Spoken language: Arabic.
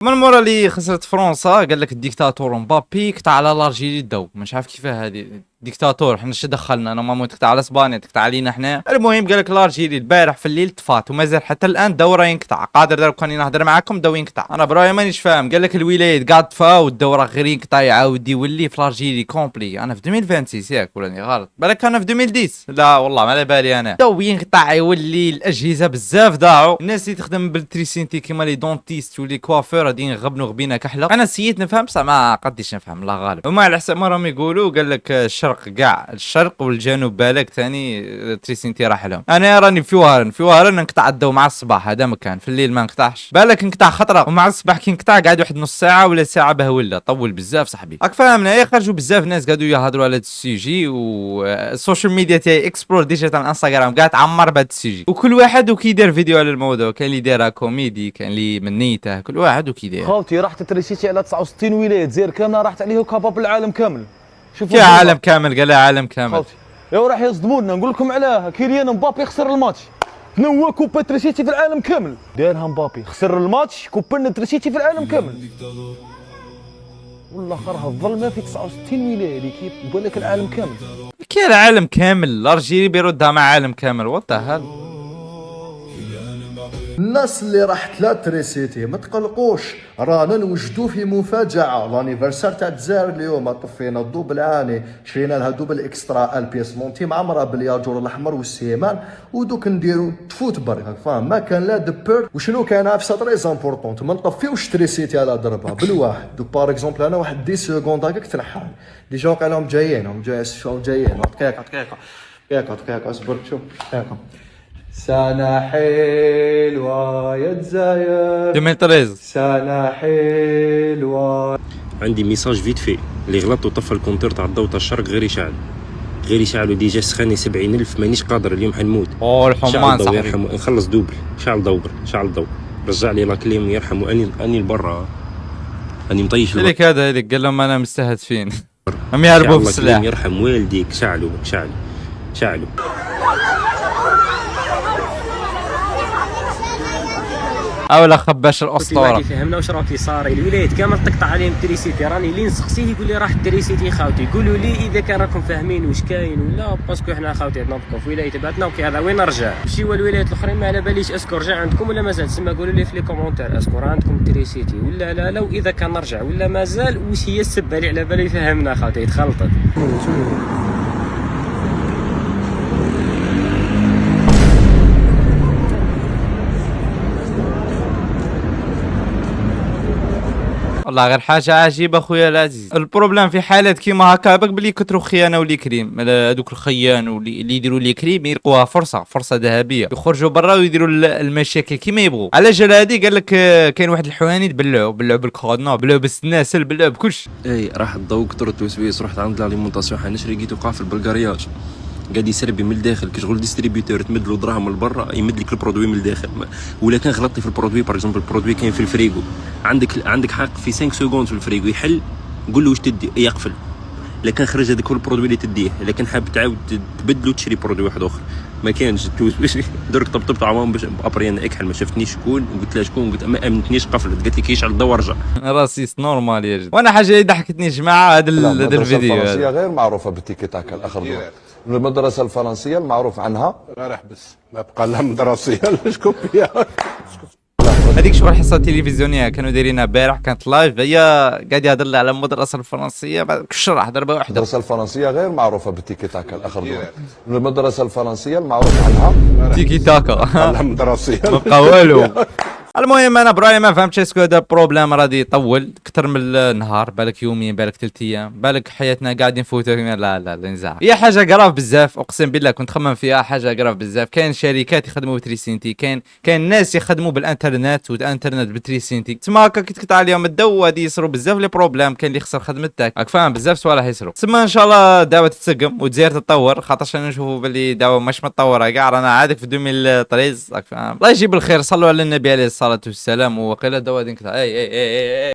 من مورا اللي خسرت فرنسا قال لك الديكتاتور مبابي قطع على لارجيري الضو. مش عارف كيفاه هذه ديكتاتور، حنا اش دخلنا؟ انا ما تقطع على اسبانيا تقطع علينا حنا. المهم قال لك لارجيري البارح في الليل طفات ومازال حتى الان دورة ينقطع. قادر درب كاني نهضر معاكم دو ينقطع. انا برايي مانيش فاهم. قال لك الولايات قاعد طفا والدورة غير ينقطع يعاود يولي في لارجيري كومبلي. انا في 2026 ياك ولاني غلط؟ بالك انا في 2010. لا والله ما على بالي انا. دو ينقطع يولي الاجهزه بزاف ضاعوا. الناس اللي تخدم بالتريسينتي كيما لي دونتيست ولي كوافور غادي نغبنوا غبينا كحله. انا سييت نفهم بصح ما قديش نفهم الله غالب. وما على حسب ما راهم يقولوا قال لك الشرق كاع الشرق والجنوب بالك ثاني تريسينتي راح لهم. انا راني في وهران نقطع الضو مع الصباح. هذا مكان في الليل ما نقطعش. بالك نقطع خطره ومع الصباح كي نقطع قاعد واحد نص ساعه ولا ساعه بهوله. طول بزاف صاحبي. راك فاهمنا؟ خرجوا بزاف ناس قاعدوا يهضروا على هذا السيجي والسوشيال ميديا تاعي اكسبلور ديجيتال انستغرام قاعد تعمر بهذا السيجي وكل واحد وكيدير فيديو على الموضوع. كاين اللي دايرها كوميدي كاين اللي من نيته كل واحد وكيدير. خاوتي راح تتريسيتي على 69 ولايه جزائر كامله راحت عليه كباب العالم كامل. شوفوا يا عالم كامل قال عالم كامل خاوتي يا راح يصدمونا. نقول لكم علاه كيليان مبابي خسر الماتش تنوى كوبا تريسيتي في العالم كامل. دارها مبابي خسر الماتش كوبا تريسيتي في العالم كامل. والله خرها الظلمه في 69 ولايه اللي كيقول لك العالم كامل. كي العالم كامل الارجيري بيردها مع عالم كامل وات هل. الناس اللي راحت لا تريسيتي ما تقلقوش، رانا نوجدوا في مفاجاه. لانيفرسار تاع الجزائر اليوم طفينا الدوب العاني، شرينا لها دوبل اكسترا البيس مونتي معمره بالياجور الاحمر والسيمان ودوك نديرو تفوت برك فاهم. ما كان لا دبر وشنو كان في تريز امبورطونت ما نطفيوش تريسيتي على ضربه بالواحد. دوك باغ اكزومبل انا واحد 10 سكوند هكاك تنحى ديجا وقع لهم جايين دقيقه اصبر شوف دقيقه. سنة حلوة يا الجزائر 2013 سنة حلوة. عندي ميساج فيت في اللي غلط وطفى الكونتور تاع الضوء تاع الشرق غير يشعل وديجا سخاني 70,000 مانيش قادر اليوم حنموت. الحمان صاحبي نخلص دوبل. شعل ضوء رجع لي لاكليم يرحمه اني لبرا اني مطيش لك هذا قال لهم انا مستهدفين هم يهربوا بالسلاح. يرحم والديك شعلوا اولا خباش الاسطوره. فهمنا واش راكي صاري. الولايات كامل تقطع عليهم تريسيتي. راني لين نسقسيه يقول لي راح تريسيتي خاوتي. يقولوا لي اذا كان راكم فاهمين واش كاين ولا باسكو حنا خاوتي عندنا في ولايه تبعتنا وكي هذا وين نرجع. ماشي هو الولايات الاخرين ما على باليش اسكو رجع عندكم ولا مازال. تسمى قولوا لي في لي كومونتير اسكو راه عندكم تريسيتي ولا لا واذا كان نرجع ولا مازال واش هي السبه اللي على بالي فهمنا خاوتي تخلطت. والله غير حاجه عجيبه خويا العزيز. البروبليم في حالات كيما هكا بالك بلي كثروا خيانه ولي كريم. هذوك الخيان اللي يديروا لي كريم يلقوها فرصه ذهبيه يخرجوا برا ويديروا المشاكل كيما يبغوا. على جال هذه قال لك كاين واحد الحوانيت بلعوا بالكودنا بلعوا بالسناسل بلعوا بكلش. اي راح الضوء كثرت وسويس رحت عند لاليمونطاسيون حنشري لقيتو قافل بالكارياج قاعد يسربي من الداخل كي شغل ديستريبيوتور تمد له دراهم لبرا يمد لك البرودوي من الداخل. ولا كان غلطتي في البرودوي باغ اكزومبل البرودوي كاين في الفريغو عندك حق في 5 سكوند في الفريغو يحل قول له واش تدي يقفل. لكن خرج هذاك هو البرودوي اللي تديه لكن حاب تعاود تبدلو تشري برودوي واحد اخر ما كانش درك طبطبت عوام باش ابري انا اكحل ما شفتنيش شكون وقلت لها شكون قلت ما امنتنيش قفلت قالت لي كيشعل الضوء ورجع. راسيس نورمال يا جد. وانا حاجه اللي ضحكتني يا جماعه هذا الفيديو. الفرنسيه غير معروفه بالتيكي تاكا الاخر المدرسه الفرنسيه المعروف عنها غير احبس ما بقى لها مدرسيه شكون فيها. هذيك شغل حصه تلفزيونيه كانوا دايرينها البارح كانت لايف هي قاعد يهضر لها على المدرسه الفرنسيه شرح ضربه واحده. المدرسه الفرنسيه غير معروفه بالتيكي تاكا الاخر المدرسه الفرنسيه المعروف عنها تيكي تاكا لها مدرسيه ما بقى والو. المهم انا برايي ما فهمتش اسكو هذا بروبليم غادي يطول اكثر من النهار. بالك يومين بالك 3 ايام بالك حياتنا قاعدين نفوتوا. لا نزعل. هي حاجه قراف بزاف اقسم بالله كنت خمم فيها حاجه قراف بزاف. كاين شركات يخدموا بتريسينتي كاين ناس يخدموا بالانترنت والانترنت بتريسينتي تما هكا كي تقطع عليهم الضو غادي يصيروا بزاف لي بروبليم. كاين اللي يخسر خدمتك راك فاهم بزاف صوالح يصيروا. تما ان شاء الله دعوه تتسقم والجزائر تتطور خاطرش انا نشوفوا باللي دعوه مش متطوره كاع. رانا عادك في 2013 راك فاهم. الله يجيب الخير. صلوا على النبي عليه الصلاه والسلام. وقيل دوا دينك اي